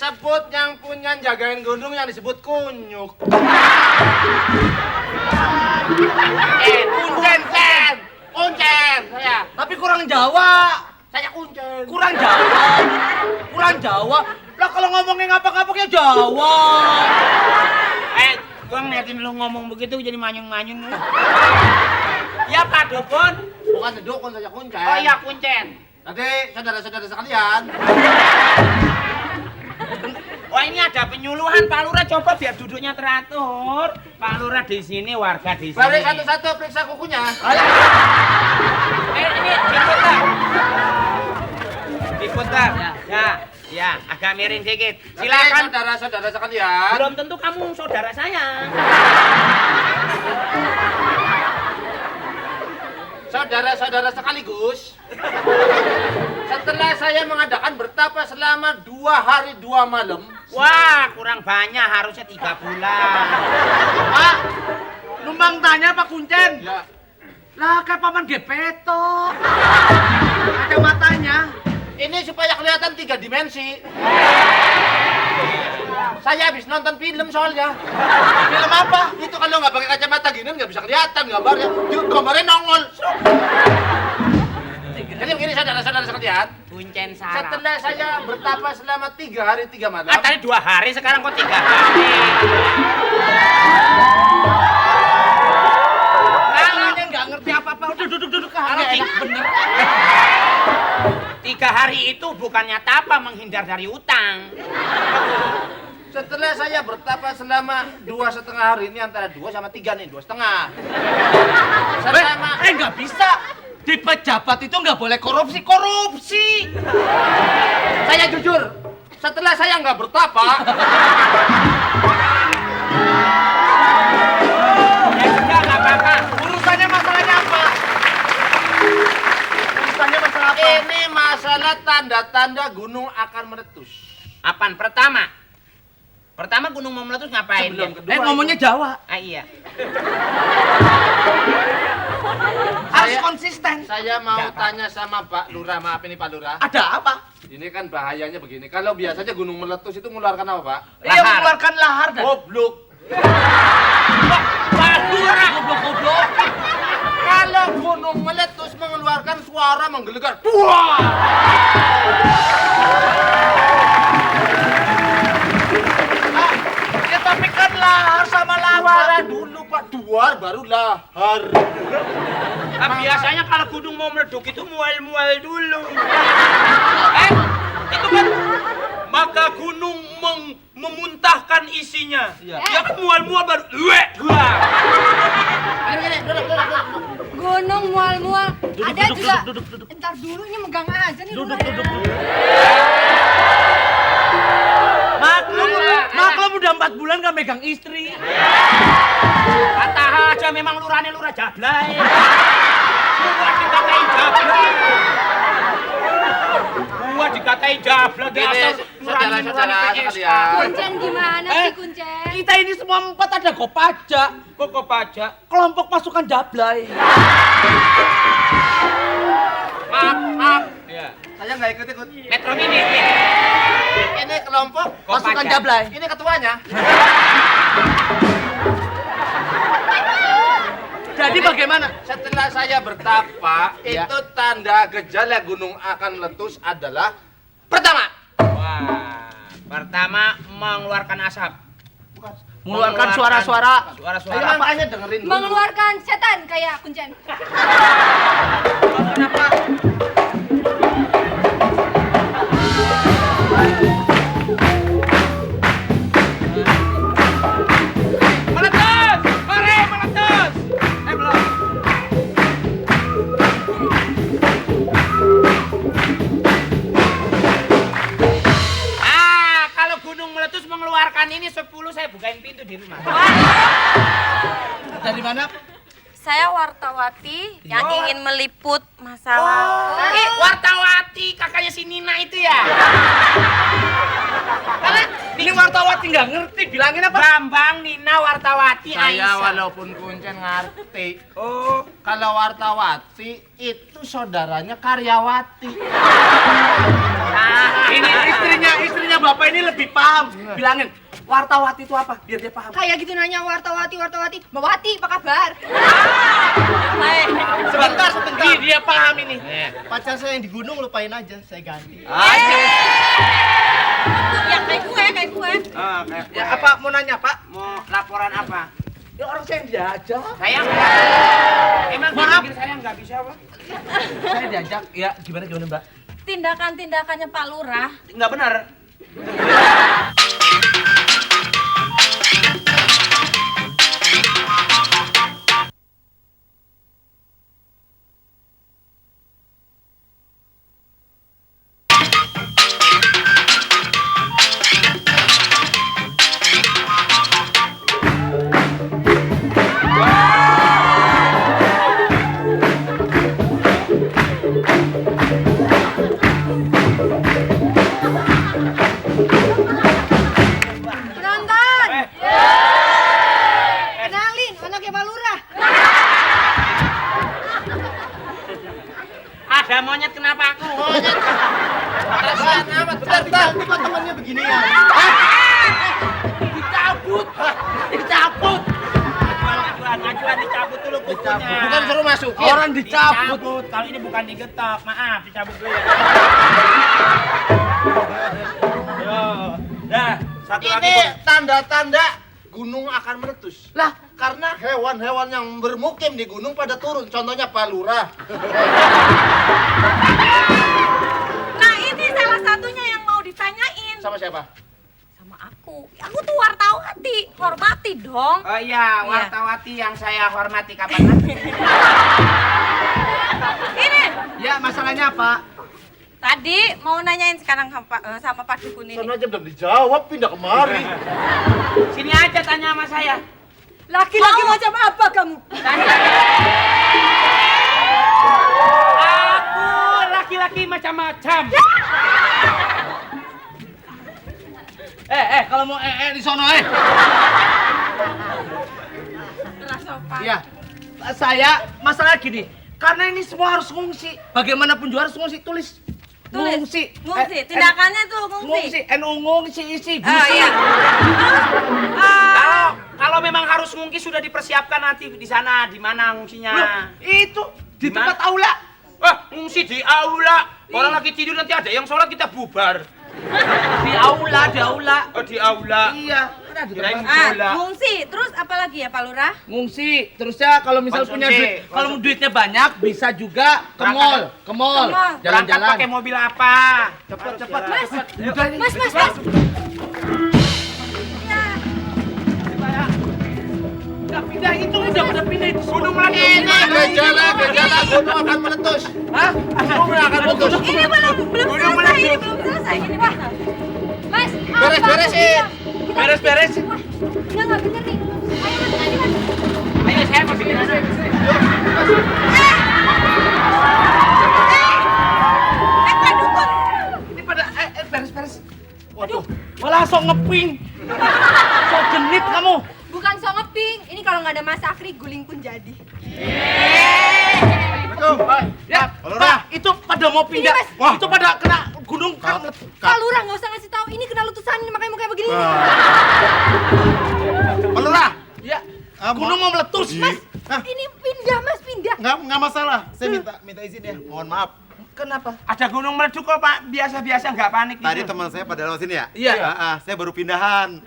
nyebut yang punya jagain gunung yang disebut kunyuk. Kuncen, kuncen saya. Tapi kurang Jawa. Saya kuncen. Kurang Jawa. Kurang Jawa. Lah kalau ngomongnya ngapa-ngapa ya Jawa. Gua ngeliatin lu ngomong begitu jadi manyung-manyung. Ya Pak Dukun. Bukan dukun, saya kuncen. Oh iya kuncen. Tadi saudara-saudara sekalian. Wah ini ada penyuluhan Pak Lurah, coba biar duduknya teratur. Pak Lurah di sini, warga di sini. Baris satu-satu periksa kukunya. Ini diputar. Diputar. Ya, agak miring dikit. Silakan. Saudara-saudara sekalian. Belum tentu kamu saudara saya. Saudara-saudara sekaligus. Setelah saya mengadakan bertapa selama 2 hari 2 malam. Wah, kurang banyak, harusnya 3 bulan. Pak, numpang tanya Pak Kuncen. Ya. Lah kayak paman Gepeto. Kacamatanya. Ini supaya kelihatan 3 dimensi. Saya habis nonton film soalnya. Film apa? Itu kalau nggak pakai kacamata gini nggak bisa kelihatan gambarnya. Gambarnya nongol. Jadi begini saudara-saudara sekalian. Kuncen sarap. Setelah saya bertapa selama 3 hari 3 malam. Tadi 2 hari, sekarang kok 3 hari. Kalian nggak ngerti apa-apa. Udah duduk-duduk Kalau enak bener. 3 hari itu bukannya tapa menghindar dari utang. Setelah saya bertapa selama 2,5 hari, ini antara 2 sama 3 nih, 2,5. Selama Nggak bisa. Di pejabat itu nggak boleh korupsi. saya jujur, setelah saya nggak bertapa, Ya sudah, nggak apa-apa. Urusannya masalahnya apa? Urusannya masalah apa? ini masalah tanda-tanda gunung akan meletus. Apaan? Pertama gunung mau meletus ngapain? Sebelum dia? kedua Ngomongnya itu. Jawa. Iya. Harus konsisten. Saya mau Nggak, Pak. tanya sama Pak Lurah, maaf ini Pak Lurah. Ada apa? Ini kan bahayanya begini. Kalau biasanya gunung meletus itu mengeluarkan apa, Pak? Iya, mengeluarkan lahar dan Goblok. Pak Lurah. goblok-goblok. Kalau gunung meletus mengeluarkan suara menggelegar. Buah! Ya tapi kan lahar sama lava. Suara dulu, Pak. Duar baru lahar. Nah, biasanya kalau gunung mau meleduk itu mual-mual dulu. Itu kan maka gunung memuntahkan isinya. Iya. Ya kan mual-mual baru Begini, duduk. Gunung mual-mual. Ada juga. Duduk. Entar dulu ini megang aja nih. Duduk. Lurah. Maklum udah 4 bulan gak megang istri. Kata aja memang lurahnya lurah jablay. Gua dikatain jablay. Gini, saudara-saudara sekalian. Kuncen gimana sih Kuncen? Kita ini semua 4 ada Kopaja. Kok pajak? Kelompok pasukan Jablay. Maaf. Iya. Saya nggak ikut-ikut. Metro Mini. Ini kelompok Pasukan Kopaja. Jablay. Ini ketuanya. Jadi bagaimana? Setelah saya bertapa, Iya. itu tanda gejala gunung akan meletus adalah pertama, Wah, pertama mengeluarkan asap. Mengeluarkan suara-suara. Ayo Suara-suara. makanya dengerin dulu. Mengeluarkan setan kayak Kuncen. Kenapa? Meletus! Mari meletus! Belum. Kalau gunung meletus mengeluarkan ini 10 saya bukain pintu di rumah. Dari mana? Saya wartawati yang ingin meliput masalah. Wartawati kakaknya si Nina itu ya? Ini wartawati nggak ngerti bilangin apa? Bambang, Nina, Wartawati, Saya Aisyah. walaupun kuncen ngerti. Oh, Kalau Wartawati itu saudaranya Karyawati. Ini istrinya Bapak ini lebih paham. Bilangin, wartawati itu apa? Biar dia paham. Kayak gitu nanya wartawati. Mbak Wati, apa kabar? Sebentar. Ini dia paham ini. Pacar saya yang di gunung lupain aja, saya ganti. Ya kayak gue. Ya, apa mau nanya, Pak? Mau laporan apa? Ya orang saya yang diajak. Saya emang Maaf. saya nggak bisa, Pak. Saya diajak. Ya, gimana Mbak? Tindakan-tindakannya Pak Lurah Nggak benar. Penonton! Kenalin, anaknya Pak Lurah. Ada monyet kenapa aku? Kasihan amat. Bentar. Ini kok temannya begini ya? Dicabut. Ajuan dicabut dulu kukunya. Bukan suruh masuk. Orang dicabut. Kalau ini bukan digetok, maaf, dicabut dulu ya. Yo. Dah, satu lagi. Ini Bos. tanda-tanda gunung akan meletus. Lah, Karena hewan-hewan yang bermukim di gunung pada turun. Contohnya Pak Lurah. Nah ini salah satunya yang mau ditanyain Sama siapa? sama aku. Aku tuh wartawati, hormati dong. Oh iya, wartawati yang saya hormati kapan lagi? Ini ya masalahnya apa? tadi mau nanyain sekarang sama Pak Dukun ini. Sana aja belum dijawab, pindah kemari. Sini aja tanya sama saya. Laki-laki macam apa kamu? Aku laki-laki macam-macam. Kalau mau di sono Jelas sopan. Ya, saya masalah gini. Karena ini semua harus ngungsi. Bagaimanapun juga harus ngungsi. Tulis. Ngungsi. Ngungsi. Tindakannya tuh ngungsi. Ngungsi. Ngungsi isi. Ah iya. Kalau memang harus ngungsi sudah dipersiapkan nanti di sana, di mana ngungsinya? Itu di Di mana? tempat aula. Ngungsi di aula. Orang lagi tidur nanti ada yang sholat kita bubar. Di aula. Oh, di aula. Iya. Ada di Kirain tempat. bola. Ngungsi. Terus apa lagi ya Pak Lurah? Ngungsi. Terusnya kalau misal Konsumsi. punya duit, kalau duitnya banyak bisa juga ke mall, Ke mall. Berangkat jalan-jalan. pakai mobil apa? Cepat. Mas, Udah nih. mas. Udah pindah itu, udah pindah itu. Gunung lagi. Ini gejala gunung akan meletus. Hah? Gunung akan meletus. Ini belum selesai. Ini Pak. Mas, Beres-beresin. Beres-beres. Udah nggak bener nih. Ayo mas. Ayo saya mau bikin aja. Pak Dukun. Ini pada beres-beres. Waduh, malah sok ngeping. Sok genit kamu. Bukan so ngeping, ini kalau nggak ada Mas Akri, guling pun jadi. Betul. Ya, Lurah. Pak, itu pada mau pindah. Mas. Wah, itu pada kena gunung kan. Pak Lurah nggak usah ngasih tahu, ini kena letusan, ini makanya mukanya begini. Pak Lurah. Ya, gunung mau meletus. Mas. Ini pindah Mas, pindah. Nggak masalah. Saya minta izin ya. Mohon maaf. Kenapa? Ada gunung meleduk kok Pak, biasa-biasa nggak panik Tadi gitu. teman saya pada lewat sini ya? Iya. Saya baru pindahan.